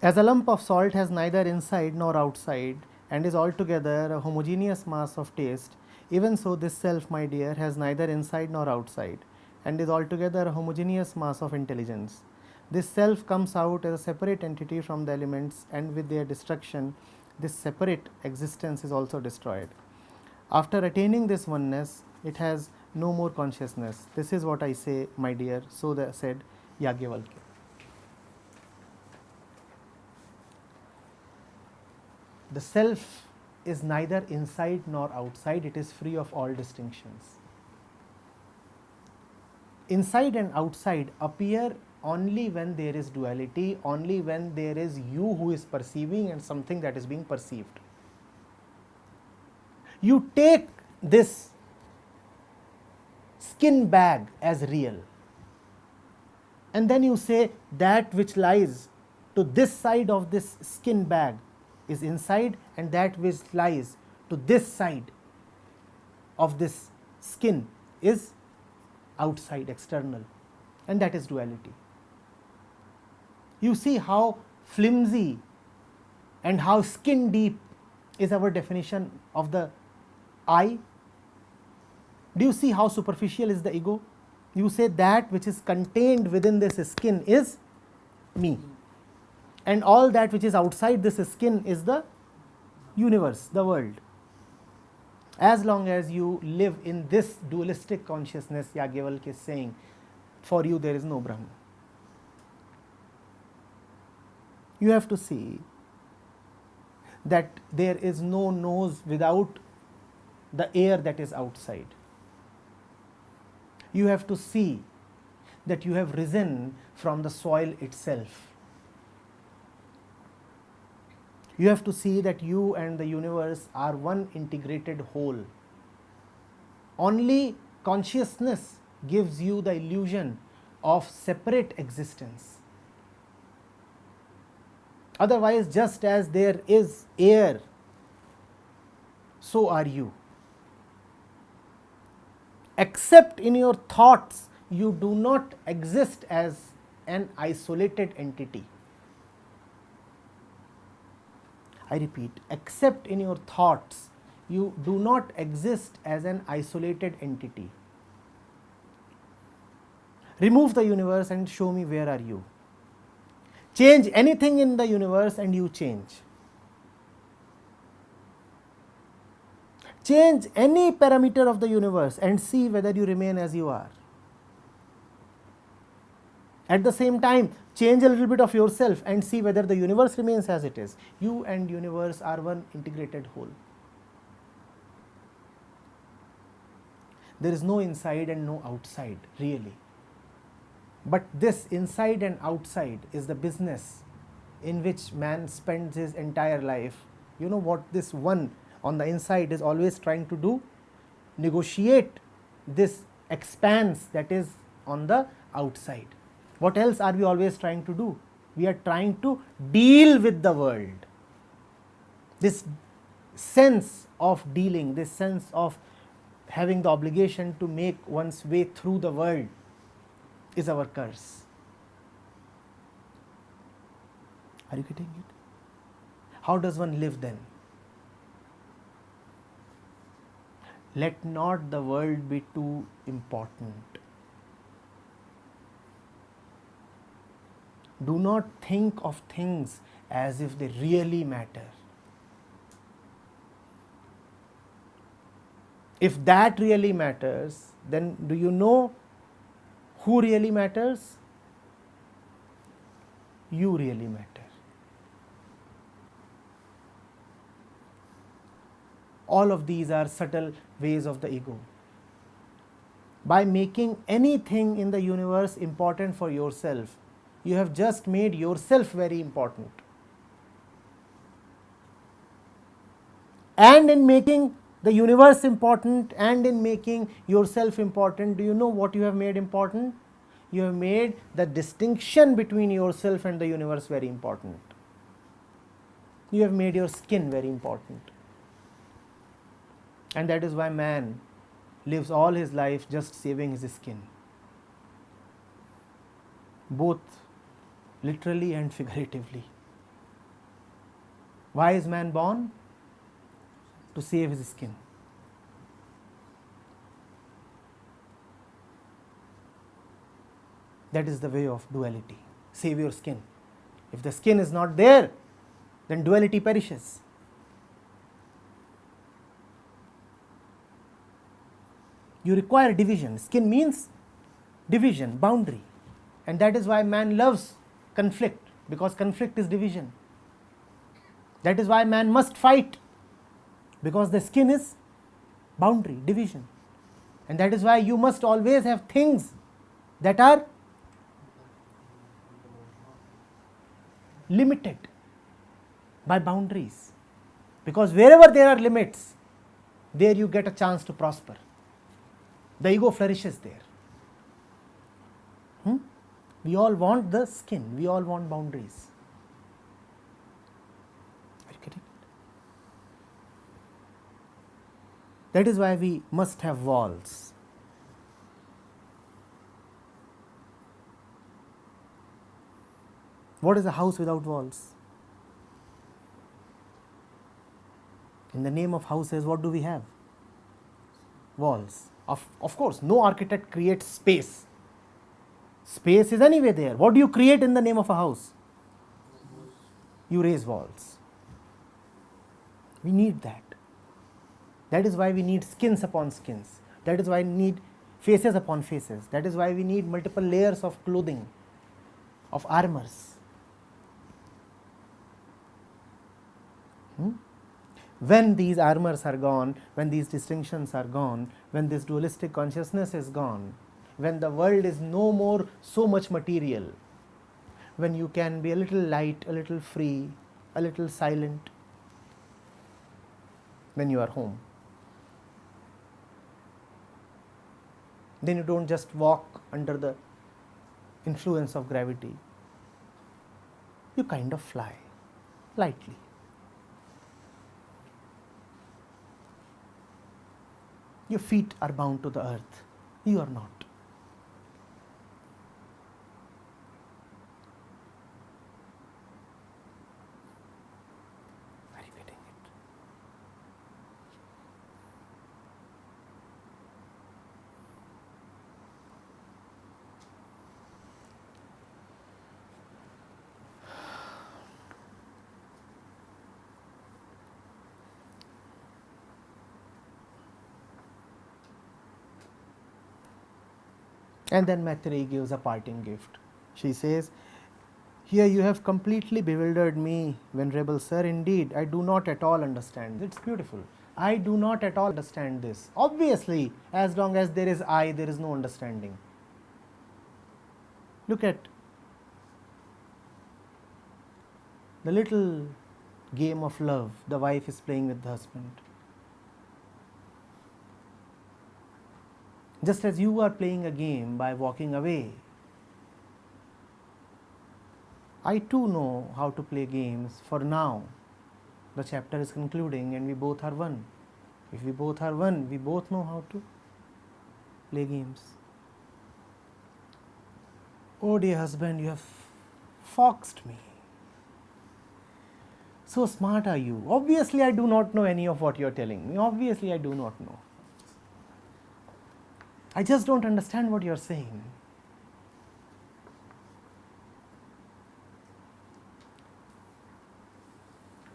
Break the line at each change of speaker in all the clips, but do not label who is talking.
As a lump of salt has neither inside nor outside and is altogether a homogeneous mass of taste, even so this self, my dear, has neither inside nor outside and is altogether a homogeneous mass of intelligence. This self comes out as a separate entity from the elements, and with their destruction, this separate existence is also destroyed. After attaining this oneness, it has no more consciousness. This is what I say, my dear, so said Yagyavalkya. The self is neither inside nor outside, it is free of all distinctions. Inside and outside appear only when there is duality, only when there is you who is perceiving and something that is being perceived. You take this skin bag as real, and then you say that which lies to this side of this skin bag is inside, and that which lies to this side of this skin is outside, external, and that is duality. You see how flimsy and how skin deep is our definition of the I? Do you see how superficial is the ego? You say that which is contained within this skin is me, and all that which is outside this skin is the universe, the world. As long as you live in this dualistic consciousness, Yagyavalkya is saying, for you there is no Brahman. You have to see that there is no nose without the air that is outside. You have to see that you have risen from the soil itself. You have to see that you and the universe are one integrated whole. Only consciousness gives you the illusion of separate existence. Otherwise, just as there is air, so are you. Except in your thoughts, you do not exist as an isolated entity. I repeat, except in your thoughts, you do not exist as an isolated entity. Remove the universe and show me where are you. Change anything in the universe and you change. Change any parameter of the universe and see whether you remain as you are. At the same time, change a little bit of yourself and see whether the universe remains as it is. You and universe are one integrated whole. There is no inside and no outside, really. But this inside and outside is the business in which man spends his entire life. You know what this one on the inside is always trying to do? Negotiate this expanse that is on the outside. What else are we always trying to do? We are trying to deal with the world. This sense of dealing, this sense of having the obligation to make one's way through the world is our curse. Are you getting it? How does one live then? Let not the world be too important. Do not think of things as if they really matter. If that really matters, then do you know who really matters? You really matter. All of these are subtle ways of the ego. By making anything in the universe important for yourself, you have just made yourself very important. And in making the universe important and in making yourself important, do you know what you have made important? You have made the distinction between yourself and the universe very important. You have made your skin very important. And that is why man lives all his life just saving his skin, both literally and figuratively. Why is man born? To save his skin. That is the way of duality. Save your skin. If the skin is not there, then duality perishes. You require division. Skin means division, boundary. And that is why man loves conflict, because conflict is division. That is why man must fight, because the skin is boundary, division. And that is why you must always have things that are limited by boundaries. Because wherever there are limits, there you get a chance to prosper. The ego flourishes there. We all want the skin, we all want boundaries. Are you getting it? That is why we must have walls. What is a house without walls? In the name of houses, what do we have? Walls. Of course, no architect creates space. Space is anyway there. What do you create in the name of a house? You raise walls. We need that. That is why we need skins upon skins. That is why we need faces upon faces. That is why we need multiple layers of clothing, of armors. When these armors are gone, when these distinctions are gone, when this dualistic consciousness is gone, when the world is no more so much material, when you can be a little light, a little free, a little silent, when you are home, then you don't just walk under the influence of gravity. You kind of fly lightly. Your feet are bound to the earth. You are not. Are you getting it? And then Maitreyi gives a parting gift. She says, "Here you have completely bewildered me, Venerable Sir. Indeed, I do not at all understand." It's beautiful. I do not at all understand this. Obviously, as long as there is I, there is no understanding. Look at the little game of love the wife is playing with the husband. Just as you are playing a game by walking away, I too know how to play games. For now, the chapter is concluding and we both are one. If we both are one, we both know how to play games. Oh dear husband, you have foxed me. So smart are you. Obviously, I do not know any of what you are telling me. Obviously, I do not know. I just don't understand what you are saying.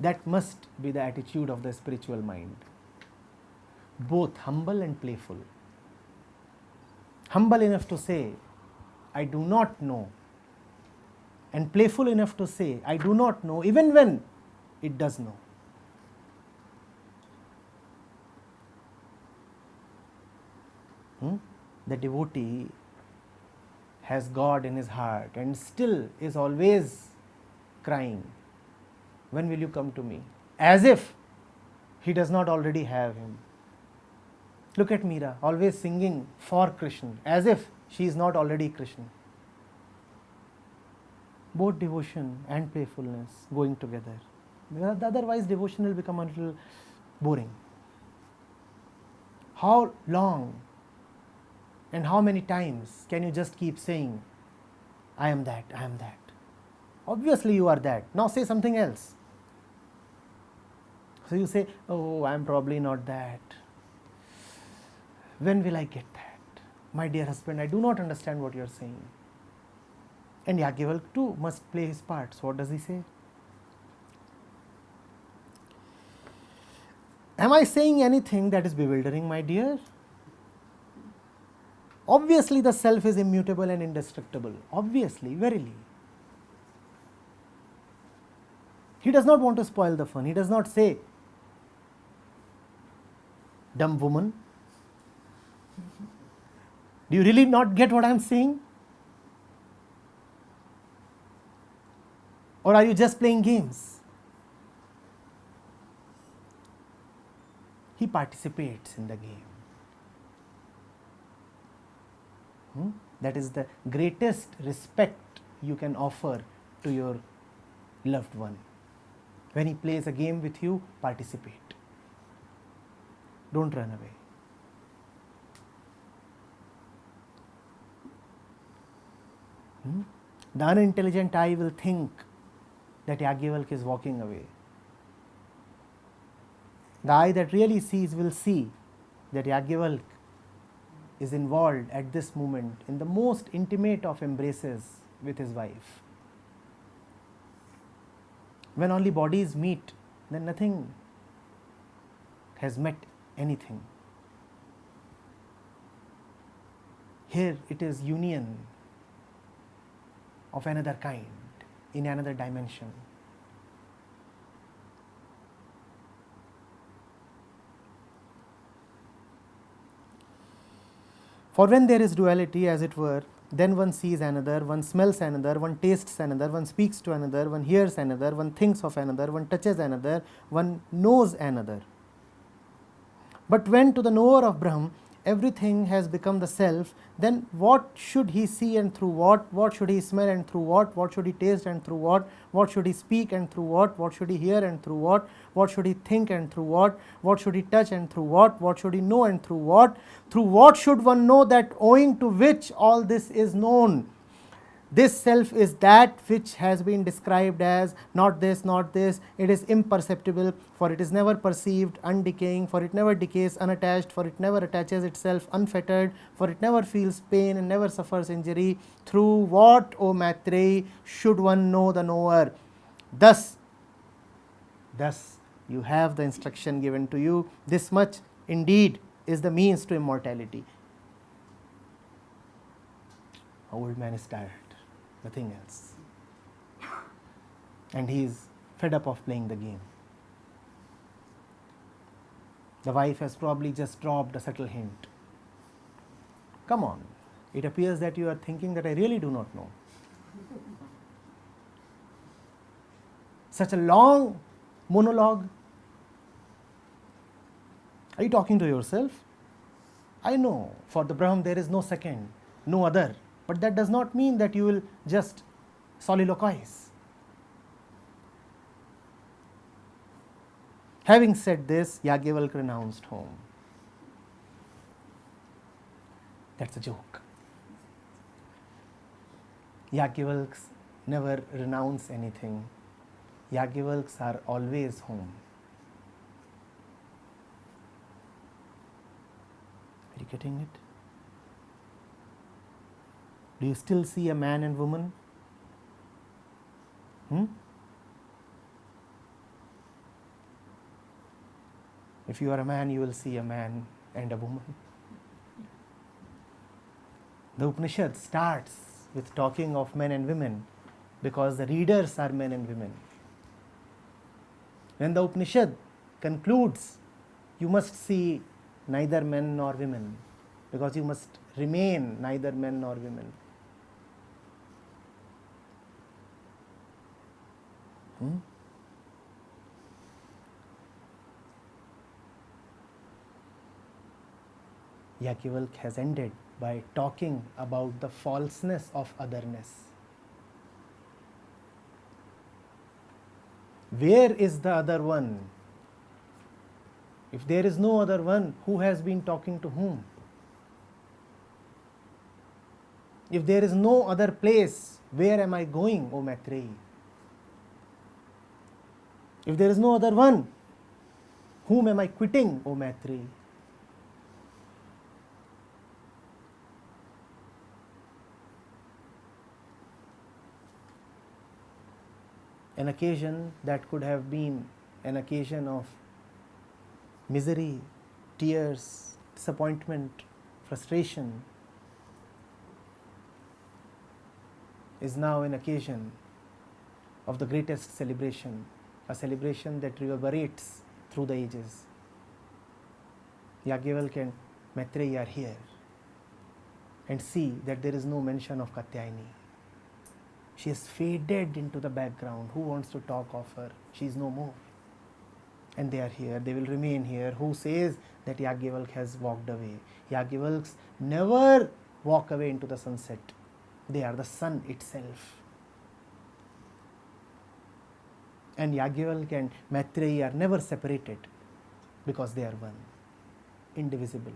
That must be the attitude of the spiritual mind. Both humble and playful. Humble enough to say, I do not know. And playful enough to say, I do not know, even when it does know. The devotee has God in his heart and still is always crying, when will you come to me? As if he does not already have him. Look at Meera, always singing for Krishna, as if she is not already Krishna. Both devotion and playfulness going together. Otherwise devotion will become a little boring. How long and how many times can you just keep saying, I am that, I am that? Obviously you are that. Now say something else. So you say, oh, I am probably not that. When will I get that? My dear husband, I do not understand what you are saying. And Yajnavalkya too must play his part. So what does he say? Am I saying anything that is bewildering, my dear? Obviously the self is immutable and indestructible. Obviously, verily. He does not want to spoil the fun. He does not say, dumb woman, do you really not get what I am saying? Or are you just playing games? He participates in the game. That is the greatest respect you can offer to your loved one. When he plays a game with you, participate. Don't run away. The unintelligent eye will think that Yajnavalkya is walking away. The eye that really sees will see that Yajnavalkya is involved at this moment in the most intimate of embraces with his wife. When only bodies meet, then nothing has met anything. Here it is union of another kind, in another dimension. For when there is duality, as it were, then one sees another, one smells another, one tastes another, one speaks to another, one hears another, one thinks of another, one touches another, one knows another. But when to the knower of Brahm everything has become the self, then what should he see and through what should he smell and through what should he taste and through what should he speak and through what should he hear and through what should he think and through what should he touch and through what should he know and through what should one know that owing to which all this is known? This self is that which has been described as not this, it is imperceptible, for it is never perceived, undecaying, for it never decays, unattached, for it never attaches itself, unfettered, for it never feels pain and never suffers injury. Through what, O Maitreyi, should one know the knower? Thus you have the instruction given to you. This much indeed is the means to immortality. Old man is tired. Nothing else. And he is fed up of playing the game. The wife has probably just dropped a subtle hint. Come on, it appears that you are thinking that I really do not know. Such a long monologue. Are you talking to yourself? I know, for the Brahm there is no second, no other. But that does not mean that you will just soliloquize. Having said this, Yajnavalkya renounced home. That's a joke. Yajnavalkyas never renounce anything. Yajnavalkyas are always home. Are you getting it? Do you still see a man and woman? If you are a man, you will see a man and a woman. The Upanishad starts with talking of men and women because the readers are men and women. When the Upanishad concludes, you must see neither men nor women because you must remain neither men nor women. Yajnavalkya has ended by talking about the falseness of otherness. Where is the other one? If there is no other one, who has been talking to whom? If there is no other place, where am I going, O Maitreyi? If there is no other one, Whom am I quitting, O Maitri? An occasion that could have been an occasion of misery, tears, disappointment, frustration is now an occasion of the greatest celebration, a celebration that reverberates through the ages. Yajnavalkya and Maitreyi are here, and see that there is no mention of Katyayani. She has faded into the background. Who wants to talk of her? She is no more. And they are here, they will remain here. Who says that Yajnavalkya has walked away? Yajnavalks never walk away into the sunset. They are the sun itself. And Yajnavalkya and Maitreyi are never separated because they are one, indivisible.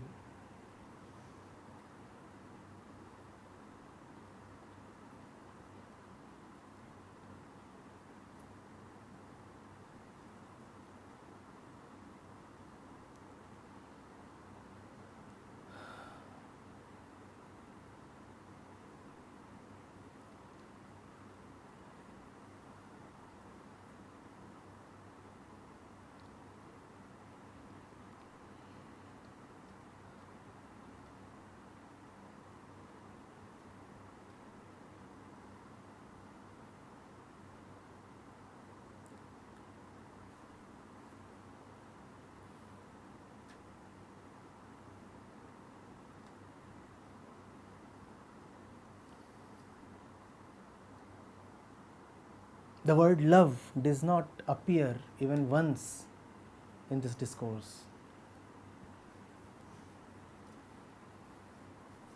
The word love does not appear even once in this discourse.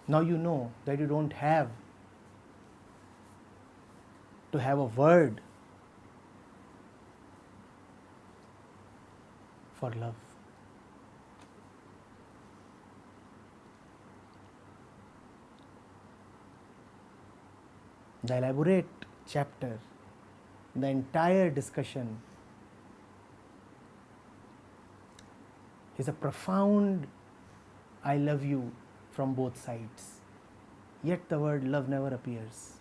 Now you know that you don't have to have a word for love. The elaborate chapter, the entire discussion is a profound I love you from both sides. Yet the word love never appears.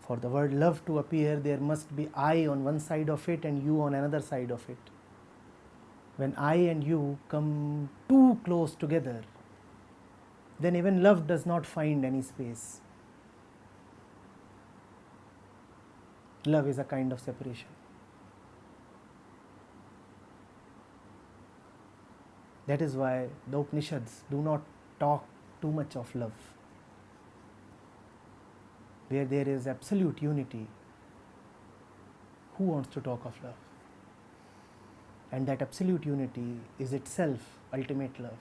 For the word love to appear, there must be I on one side of it and you on another side of it. When I and you come too close together, then even love does not find any space. Love is a kind of separation. That is why the Upanishads do not talk too much of love. Where there is absolute unity, who wants to talk of love? And that absolute unity is itself ultimate love.